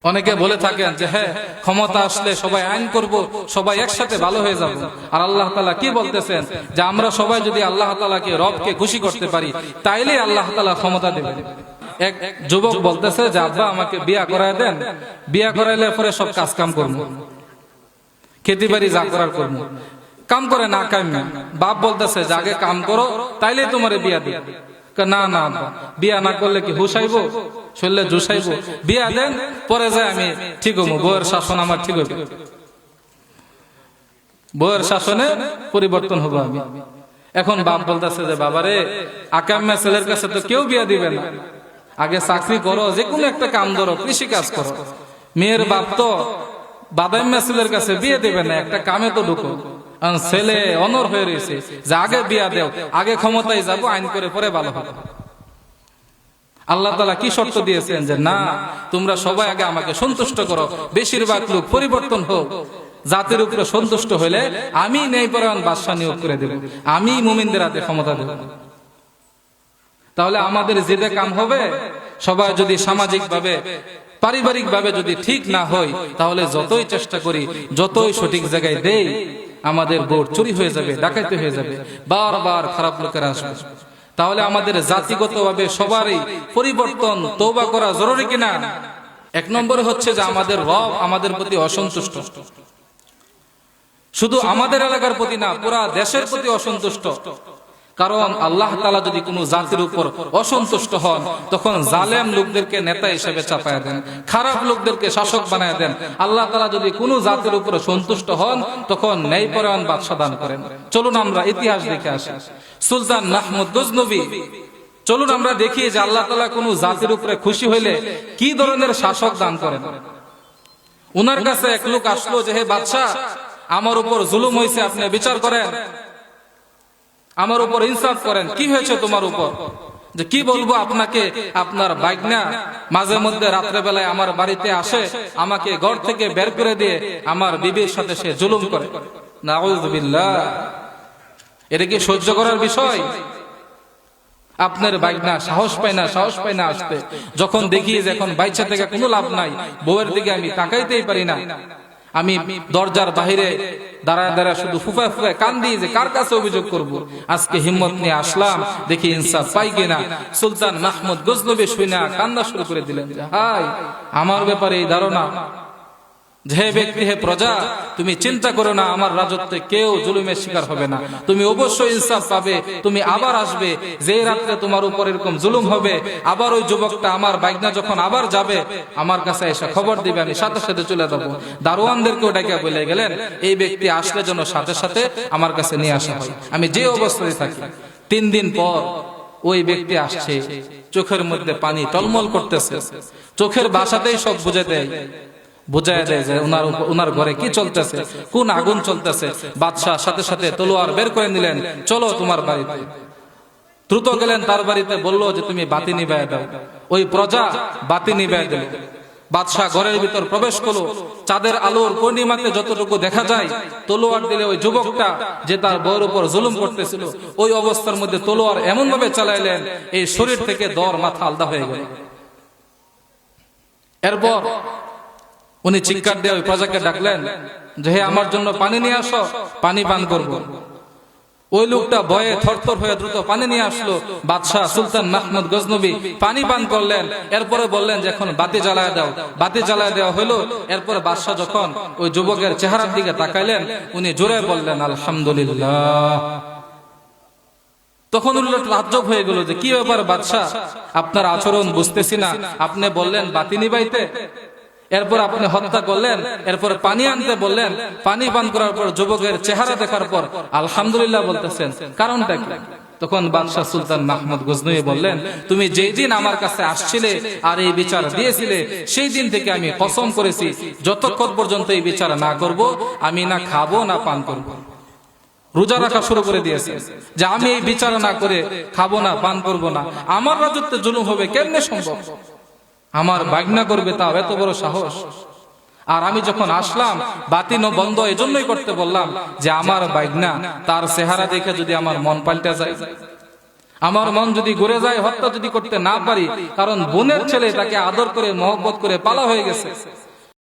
অনেকে বলে থাকেন যে হ্যাঁ, ক্ষমতা আসলে সবাই আইন করব, সবাই একসাথে ভালো হয়ে যাব। আর আল্লাহ তাআলা কি বলতেছেন যে আমরা সবাই যদি আল্লাহ তাআলাকে, রবকে খুশি করতে পারি, তাইলে আল্লাহ তাআলা ক্ষমতা দেবেন। এক যুবক বলতেছে যে আব্বা আমাকে বিয়া করায় দেন, বিয়া করাইলে পরে সব কাজ কাম করবো, খেতে বাড়ি যা করার করবো। কাম করে না কাম না, বাপ বলতেছে যে আগে কাম করো তাইলে তোমারে বিয়া দিই। না না, বিয়া না করলে কি হুসাইব, শরীরে জুসাইব, বিয়া দেন পরে যায় আমি ঠিক হবো, বউয়ের শাসন আমার ঠিক হবে, বউয়ের শাসনে পরিবর্তন হবো আমি। এখন বাপ বলতেছে যে বাবারে, আকাম্মা ছেলের কাছে তো কেউ বিয়া দিবে না, আগে চাকরি করো, যে কোনো একটা কাম ধরো, কৃষি কাজ করো। মেয়ের বাপ তো বাদাম্মা ছেলের কাছে বিয়ে দেবে না, একটা কামে তো ঢুকো। ছেলে অনর হয়ে রয়েছে যে আগে বিয়া দেও, আগে ক্ষমতায় যাবো, আইন করে পরে ভালো হবে। আল্লাহ তাআলা কি শর্ত দিয়েছেন যে না, তোমরা সবাই আগে আমাকে সন্তুষ্ট করো, বেশিরভাগ লোক পরিবর্তন হোক, জাতির উপরে সন্তুষ্ট হলে আমি ন্যায়পরায়ণ বাদশা নিয়োগ করে দেব, আমি মুমিনদের হাতে ক্ষমতা দেব। তাহলে আমাদের যে কাম হবে, সবাই যদি সামাজিক ভাবে, পারিবারিক ভাবে যদি ঠিক না হয়, তাহলে যতই চেষ্টা করি, যতই সঠিক জায়গায় দেই, আমাদের ভোট চুরি হয়ে যাবে, ডাকাতি হয়ে যাবে, বারবার খারাপ লোকেরা আসবে। তাহলে আমাদের জাতিগতভাবে সবারই পরিবর্তন, তওবা করা জরুরি কিনা? এক নম্বরে হচ্ছে যে আমাদের রব আমাদের প্রতি অসন্তুষ্ট, শুধু আমাদের এলাকার প্রতি না, পুরা দেশের প্রতি অসন্তুষ্ট। কারণ আল্লাহ তাআলা যদি কোনো জাতির উপর অসন্তুষ্ট হন, তখন জালেম লোকদেরকে নেতা হিসেবে চাপায় দেন, খারাপ লোকদেরকে শাসক বানায় দেন। আল্লাহ তাআলা যদি কোনো জাতির উপর সন্তুষ্ট হন, তখন ন্যায়পরায়ণ বাদশা দান করেন। চলুন আমরা ইতিহাস দেখে আসি। সুলতান মাহমুদ গজনবী, চলুন আমরা দেখি যে আল্লাহ তাআলা কোনো জাতির উপরে খুশি হইলে কি ধরনের শাসক দান করেন। উনার কাছে এক লোক আসলো যে হে বাদশা, আমার উপর জুলুম হয়েছে, আপনি বিচার করেন, আমার উপর ইনসাফ করেন, কি হয়েছে তোমার উপর? যে কি বলবো আপনাকে, আপনার বাইগনা মাঝে মধ্যে রাত্রে বেলায় আমার বাড়িতে আসে, আমাকে ঘর থেকে বের করে দিয়ে আমার বিবির সাথে সে জুলুম করে। নাউযুবিল্লাহ, এটা কি সহ্য করার বিষয়? আপনার বাইগনা সাহস পায় না আসতে। যখন দেখি যে এখন বাইচা থেকে কোনো লাভ নাই, বউয়ের দিকে আমি তাকাইতেই পারি না, আমি দরজার বাহিরে দাঁড়ায় দাঁড়ায় শুধু ফুফায় ফুফায় কান্দি যে কার কাছে অভিযোগ করব। আজকে হিম্মত নিয়ে আসলাম, দেখি ইনসাফ পাই কিনা। সুলতান মাহমুদ গজনবী শুইনা কান্না শুরু করে দিলেন যে হাই, আমার ব্যাপারে এই ধারণা যে ব্যক্তি, হে প্রজা, তুমি চিন্তা করো না, আমার রাজত্বে কেউ জুলুমের শিকার হবে না, তুমি অবশ্যই ইনসাফ পাবে, তুমি আবার আসবে। যে রাত্রে তোমার উপর এরকম জুলুম হবে, আবার ওই যুবকটা আমার বাইগনা যখন আবার যাবে, আমার কাছে এসে খবর দিবে, আমি সাথে সাথে চলে যাবো। দারোয়ানদেরকেও ডেকে বলে গেলেন, এই ব্যক্তি আসলে যেন সাথে সাথে আমার কাছে নিয়ে আসা হয়, আমি যে অবস্থায় থাকি। 3 দিন পর ওই ব্যক্তি আসছে, চোখের মধ্যে পানি টলমল করতেছে, চোখের ভাষাতেই সব বুঝে দেয় যে উনার ঘরে কি চলতেছে, কোন আগুন চলতেছে। বাদশাহ সাথে সাথে তলোয়ার বের করে নিলেন, চলো তোমার বাড়িতে। দ্রুত গেলেন তার বাড়িতে, বললো যে তুমি বাতি নিভাইয়া দাও। ওই প্রজা বাতি নিভাইয়া দিল। বাদশাহ ঘরের ভিতর প্রবেশ করলো, চাঁদের আলোর পূর্ণিমাতে যতটুকু দেখা যায়, তলোয়ার দিলে ওই যুবকটা যে তার বউয়ের উপর জুলুম করতেছিল, ওই অবস্থার মধ্যে তলোয়ার এমন ভাবে চালাইলেন, এই শরীর থেকে দর মাথা আলাদা হয়ে গেল। এরপর উনি চিৎকার দিয়ে ওই প্রজাকে ডাকলেন যে হে, আমার জন্য পানি নিয়ে আসো, পানি পান করব। ওই লোকটা ভয়ে থরথর হয়ে দ্রুত পানি নিয়ে আসলো। বাদশাহ সুলতান মাহমুদ গজনবী পানি পান করলেন। এরপরে বললেন যে এখন বাতি জ্বালায় দাও। বাতি জ্বালায় দেওয়া হলো। এরপরে বাদশাহ যখন ওই যুবকের চেহারার দিকে তাকাইলেন, উনি জোরে বললেন আলহামদুলিল্লাহ। তখন তাজ্জব হয়ে গেল যে কি ব্যাপার বাদশাহ, আপনার আচরণ বুঝতেছি না, আপনি বললেন বাতি নিবাইতে, এরপর আপনি হত্যা করলেন, এরপর পানি আনতে বললেন, পানি পান করার পর যুবকের চেহারা দেখার পর আলহামদুলিল্লাহ বলতেছেন, কারণটা কি? তখন বাদশাহ সুলতান মাহমুদ গজনবী বললেন, তুমি যেই দিন আমার কাছে আসছিলে আর এই বিচার দিয়েছিলে, সেই দিন থেকে আমি কসম করেছি যতক্ষণ পর্যন্ত এই বিচার না করব, আমি না খাবো না পান করব। রোজা রাখা শুরু করে দিয়েছে যে আমি এই বিচার না করে খাবো না পান করব না। আমার রাজত্বে জুলুম হবে কেমনে সম্ভব? আমার বাইগনা করবে, তাও এত বড় সাহস? আর আমি যখন আসলাম বাতি বন্ধ এজন্যই করতে বললাম যে আমার বাইগনা, তার চেহারা দেখে যদি আমার মন পাল্টে যায়, আমার মন যদি ঘুরে যায়, হত্যা যদি করতে না পারি, কারণ বোনের ছেলে, তাকে আদর করে মহব্বত করে পালা হয়ে গেছে,